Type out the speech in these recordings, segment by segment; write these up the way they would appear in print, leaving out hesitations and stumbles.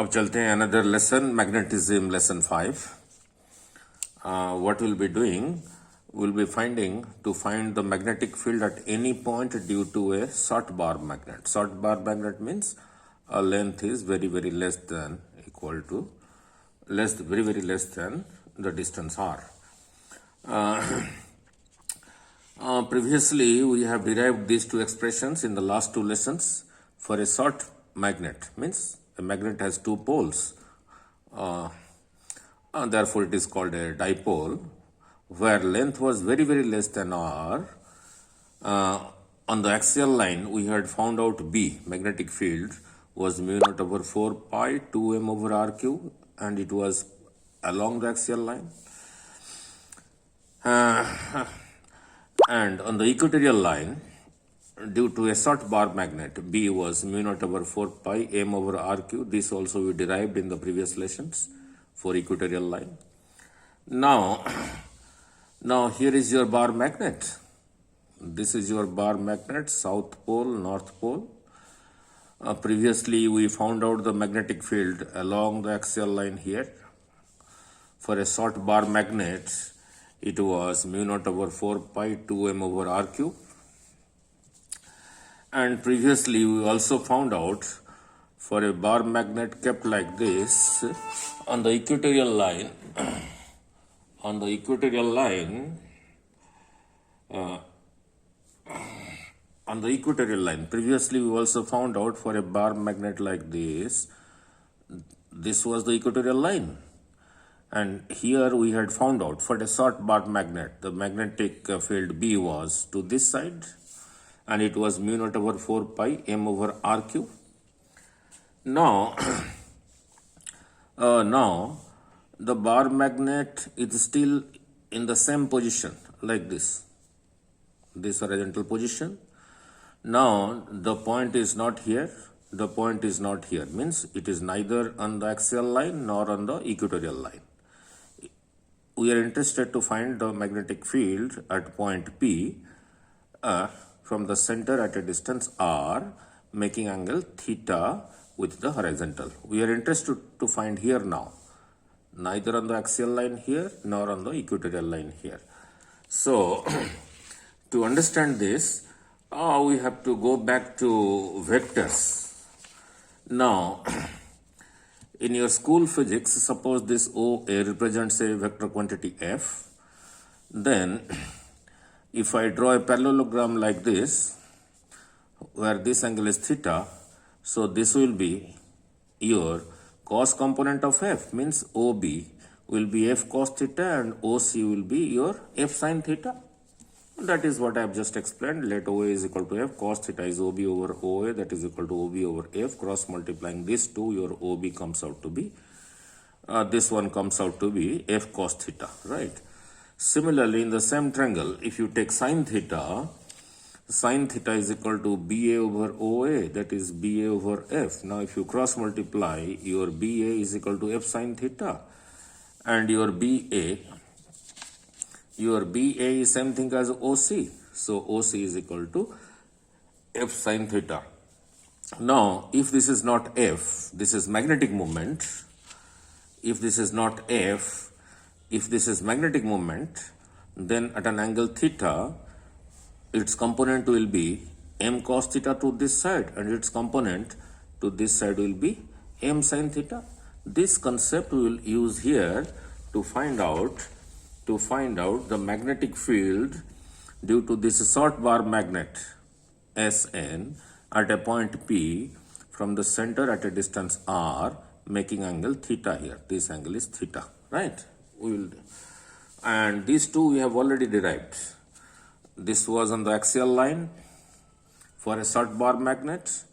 अब चलते हैं another lesson magnetism lesson 5. What we'll be doing, we'll be to find the magnetic field at any point due to a short bar magnet. Short bar magnet means a length is very less than equal to very less than the distance r. Previously we have derived these two expressions in the last two lessons. For a short magnet means a magnet has two poles, therefore it is called a dipole, where length was very less than r. On the axial line we had found out B, magnetic field, was mu naught over 4 pi 2m over r cube, and it was along the axial line. And on the equatorial line, due to a short bar magnet, B was mu naught over 4 pi m over r cube. This also we derived in the previous lessons for equatorial line. Now here is your bar magnet. This is your bar magnet, south pole, north pole. Previously we found out the magnetic field along the axial line here. For a short bar magnet, it was mu naught over 4 pi 2m over r cube. And previously we also found out for a bar magnet kept like this on the equatorial line, previously we also found out for a bar magnet like this was the equatorial line. And here we had found out for the short bar magnet, the magnetic field B was to this side, and it was mu naught over 4 pi m over r cube. Now the bar magnet is still in the same position like this horizontal position. Now the point is not here, means it is neither on the axial line nor on the equatorial line. We are interested to find the magnetic field at point P from the center at a distance r, making angle theta with the horizontal. We are interested to find here now, neither on the axial line here nor on the equatorial line here. So to understand this, we have to go back to vectors. Now in your school physics, suppose this OA represents a vector quantity f, then if I draw a parallelogram like this, where this angle is theta, so this will be your cos component of f, means OB will be f cos theta and OC will be your f sin theta. That is what I have just explained. Let OA is equal to f, cos theta is OB over OA, that is equal to OB over f. Cross multiplying these two, your OB comes out to be, this one comes out to be f cos theta, right? Similarly, in the same triangle, if you take sin theta is equal to BA over OA, that is BA over f. Now if you cross multiply, your BA is equal to f sin theta, and your BA is same thing as OC. So OC is equal to f sin theta. Now if this is not f, this is magnetic moment. If this is not f, if this is magnetic moment, then at an angle theta, its component will be m cos theta to this side, and its component to this side will be m sin theta. This concept we will use here to find out the magnetic field due to this short bar magnet Sn at a point P from the center at a distance r, making angle theta here. This angle is theta, right? And these two we have already derived. This was on the axial line for a short bar magnet,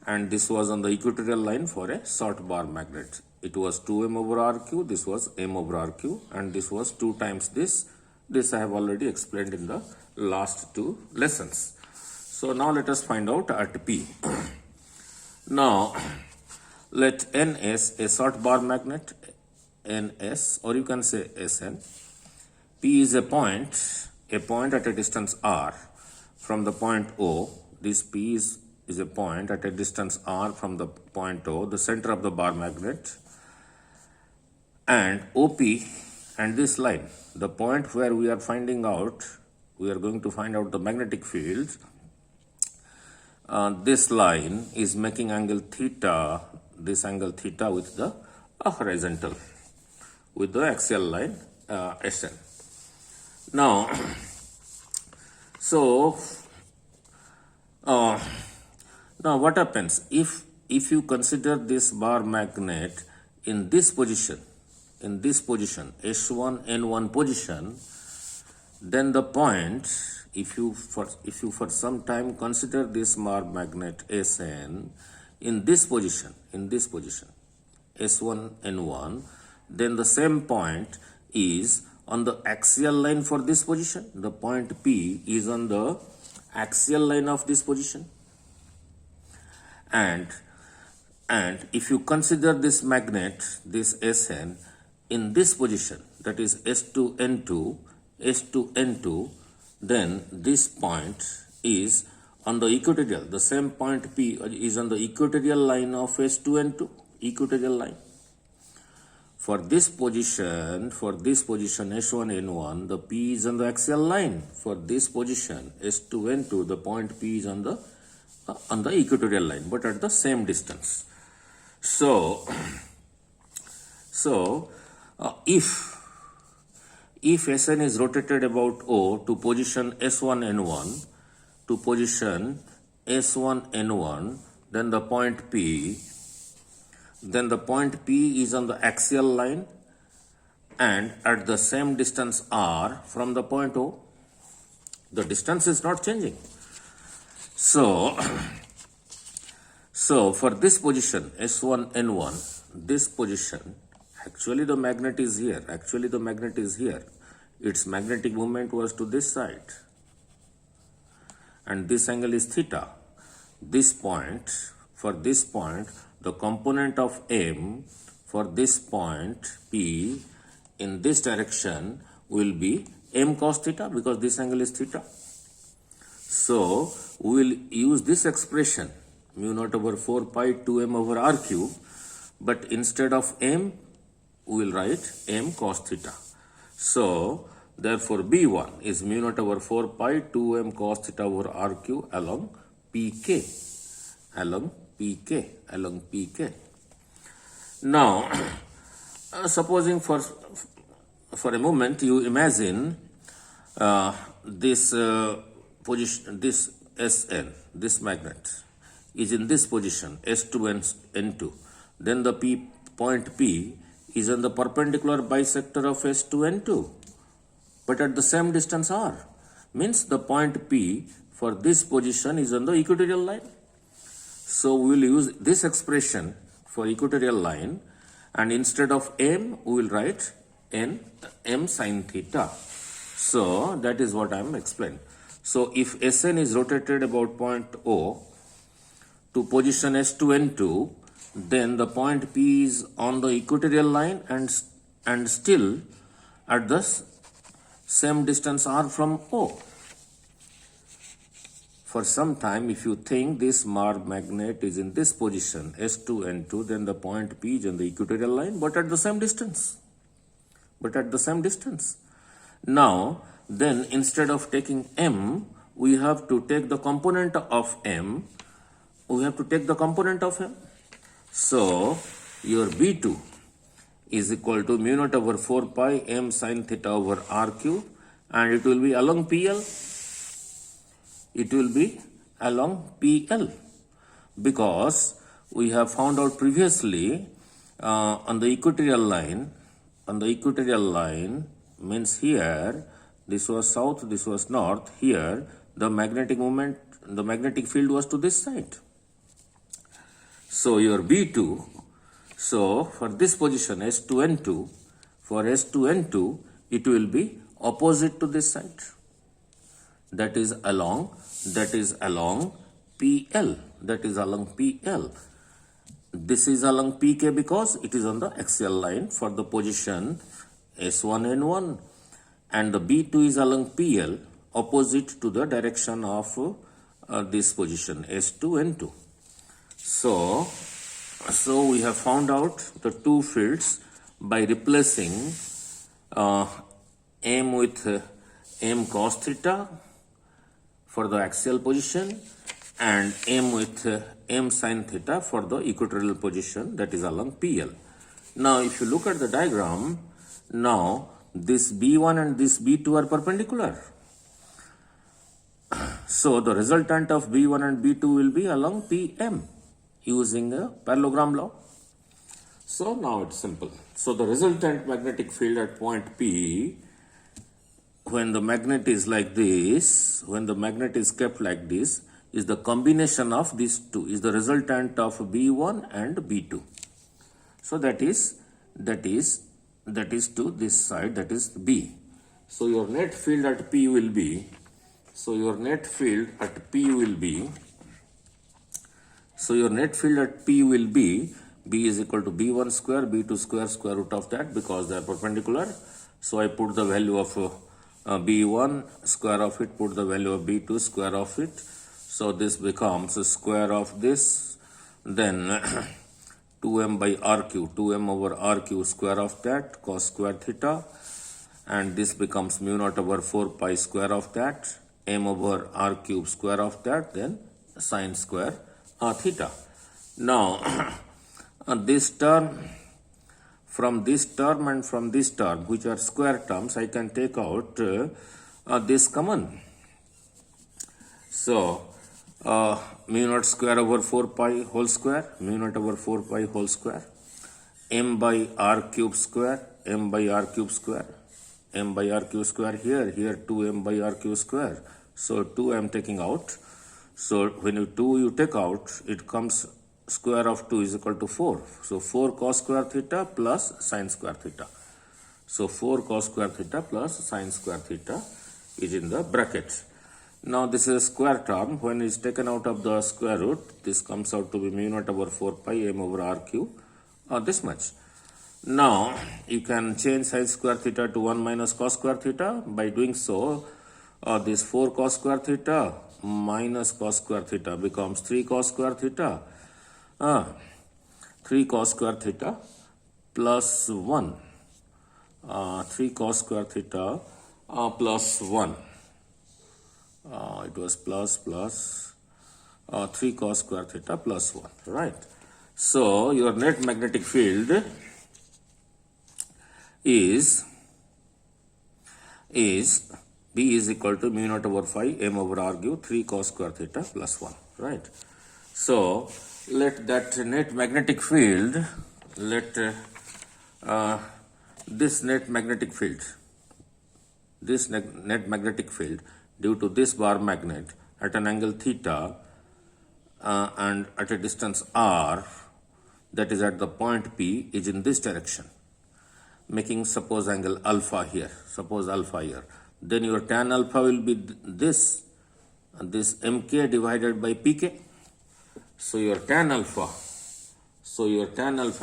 and this was on the equatorial line for a short bar magnet. It was 2m over r cube, this was m over r cube, and this was 2 times this. This I have already explained in the last two lessons. So now let us find out at P. Now let Ns, a short bar magnet, Ns, or you can say Sn. P is a point at a distance r from the point O. This P is is a point at a distance r from the point O, the center of the bar magnet, and OP and this line, the point where we are going to find out the magnetic field. This line is making angle theta, this angle theta with the horizontal, with the axial line SN. Now, so now what happens if you consider this bar magnet in this position, S1 N1 position, then the point, if you for some time consider this bar magnet Sn in this position, S1 N1, then the same point is on the axial line for this position. The point P is on the axial line of this position. And if you consider this magnet, this Sn, in this position, that is S2 N2, then this point is on the equatorial. The same point P is on the equatorial line of S2 N2, equatorial line. For this position S1 N1, the P is on the axial line. For this position S2 N2, the point P is on the equatorial line, but at the same distance. So if Sn is rotated about O to position S1 N1, then the point P is on the axial line and at the same distance r from the point O. The distance is not changing. So for this position S1 N1, this position, actually the magnet is here. Its magnetic moment was to this side. And this angle is theta. For this point, the component of M for this point P in this direction will be M cos theta, because this angle is theta. So we will use this expression, mu naught over 4 pi 2m over r cube, but instead of M, we will write M cos theta. So therefore B1 is mu naught over 4 pi 2m cos theta over r cube along PK. Now, supposing for a moment you imagine this position, this Sn, this magnet is in this position S2 N2. Then the point P is on the perpendicular bisector of S2 N2, but at the same distance r. Means the point P for this position is on the equatorial line. So we will use this expression for equatorial line, and instead of M, we will write M sin theta. So that is what I am explaining. So if Sn is rotated about point O to position S2 N2, then the point P is on the equatorial line and still at the same distance r from O. For some time, if you think this bar magnet is in this position S2 N2, then the point P is on the equatorial line, but at the same distance. Now, then instead of taking M, we have to take the component of M. So your B2 is equal to mu naught over 4 pi M sin theta over r cube, and it will be along PL. Because we have found out previously on the equatorial line means here this was south, this was north. Here the magnetic moment, the magnetic field was to this side. So your B2, so for this position S2 N2, it will be opposite to this side. That is along PL. This is along PK because it is on the axial line for the position S1 N1, and the B2 is along PL, opposite to the direction of this position S2, N2. So we have found out the two fields by replacing M with M cos theta for the axial position and M with M sin theta for the equatorial position, that is along PL. Now if you look at the diagram, now this B1 and this B2 are perpendicular. So the resultant of B1 and B2 will be along PM using a parallelogram law. So now it's simple. So the resultant magnetic field at point P, when the magnet is like this, when the magnet is kept like this, is the combination of these two, is the resultant of B1 and B2. So that is to this side, that is B. So your net field at P will be, B is equal to B1 square, B2 square, square root of that, because they are perpendicular. So I put the value of B1, square of it, put the value of B2, square of it. So this becomes a square of this, then 2m by r cube, 2m over r cube, square of that, cos square theta, and this becomes mu naught over 4 pi square of that, m over r cube, square of that, then sine square theta. Now this term, from this term and from this term, which are square terms, I can take out this common. So mu naught square over 4 pi whole square, mu naught over 4 pi whole square, m by r cube square, m by r cube square, m by r cube square here 2m by r cube square. So 2 I am taking out. So when you take out, it comes square of 2 is equal to 4. So 4 cos square theta plus sine square theta. So 4 cos square theta plus sine square theta is in the bracket. Now this is a square term. When it is taken out of the square root, this comes out to be mu naught over 4 pi m over r cube, this much. Now you can change sine square theta to 1 minus cos square theta. By doing so, this 4 cos square theta minus cos square theta becomes 3 cos square theta. 3 cos square theta plus 1. 3 cos square theta plus 1. It was plus 3 cos square theta plus 1, right? So your net magnetic field is B is equal to mu naught over 5 m over r cube 3 cos square theta plus 1, right? So let that net magnetic field, this net magnetic field due to this bar magnet at an angle theta and at a distance r, that is at the point P, is in this direction, making suppose angle alpha here, then your tan alpha will be this mk divided by pk. So your tan alpha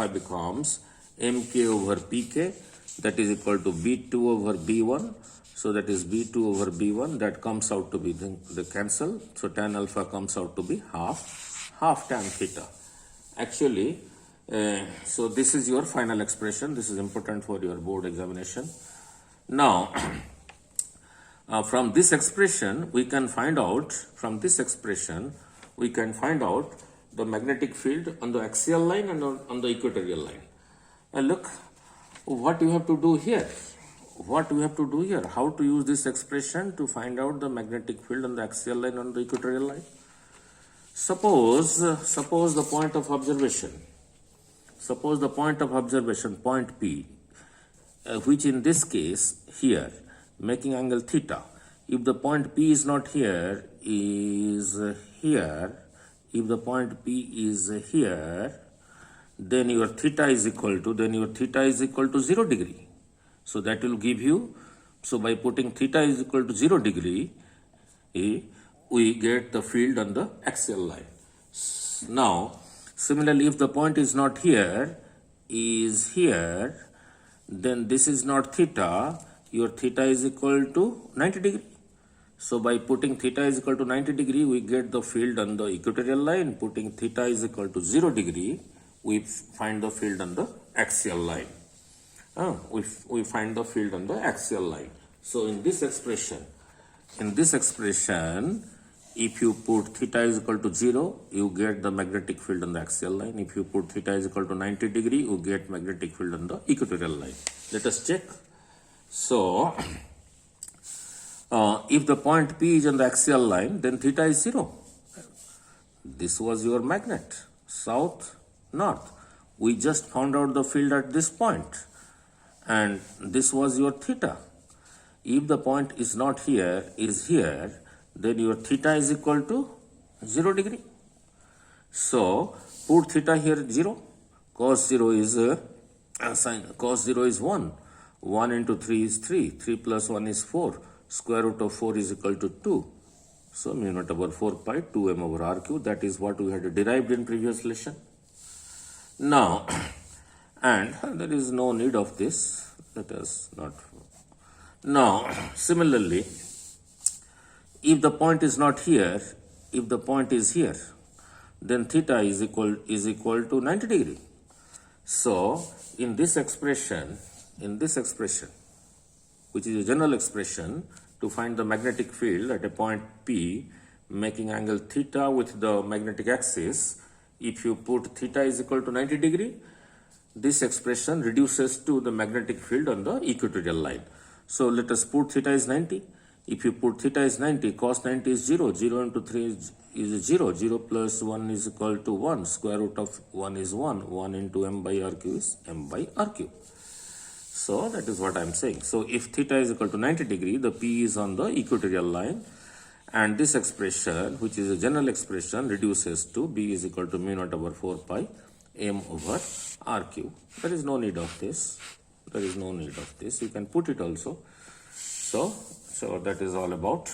becomes mk over pk, that is equal to b2 over b1. So that is b2 over b1, that comes out to be the cancel. So tan alpha comes out to be half tan theta. Actually, so this is your final expression. This is important for your board examination. Now, from this expression, we can find out the magnetic field on the axial line and on the equatorial line. And look what you have to do here. How to use this expression to find out the magnetic field on the axial line and on the equatorial line. Suppose the point of observation, point P, which in this case here, making angle theta. If the point P is not here, is here. If the point P is here, then your theta is equal to 0 degree. So that will give you, so by putting theta is equal to 0 degree, we get the field on the axial line. Now, similarly, if the point is not here, is here, then this is not theta, your theta is equal to 90 degree. So by putting theta is equal to 90 degree, we get the field on the equatorial line. Putting theta is equal to 0 degree, we find the field on the axial line. We find the field on the axial line. So in this expression, if you put theta is equal to 0, you get the magnetic field on the axial line. If you put theta is equal to 90 degree, you get magnetic field on the equatorial line. Let us check. So, if the point P is on the axial line, then theta is 0. This was your magnet, south, north. We just found out the field at this point, and this was your theta. If the point is not here, is here, then your theta is equal to 0 degree. So, put theta here 0. Cos 0 is cos 0 is 1. 1 into 3 is 3. 3 plus 1 is 4. Square root of 4 is equal to 2. So, mu naught over 4 pi 2m over r cube. That is what we had derived in previous lesson. Now, and there is no need of this. Let us not. Now, similarly, if the point is not here, if the point is here, then theta is equal to 90 degree. So, in this expression, which is a general expression to find the magnetic field at a point P, making angle theta with the magnetic axis, if you put theta is equal to 90 degree, this expression reduces to the magnetic field on the equatorial line. So let us put theta is 90. If you put theta is 90, cos 90 is 0. 0 into 3 is 0. 0 plus 1 is equal to 1. Square root of 1 is 1. 1 into m by r cube is m by r cube. So that is what I am saying. So if theta is equal to 90 degree, the P is on the equatorial line, and this expression, which is a general expression, reduces to B is equal to mu naught over 4 pi m over r cube. There is no need of this. You can put it also. So that is all about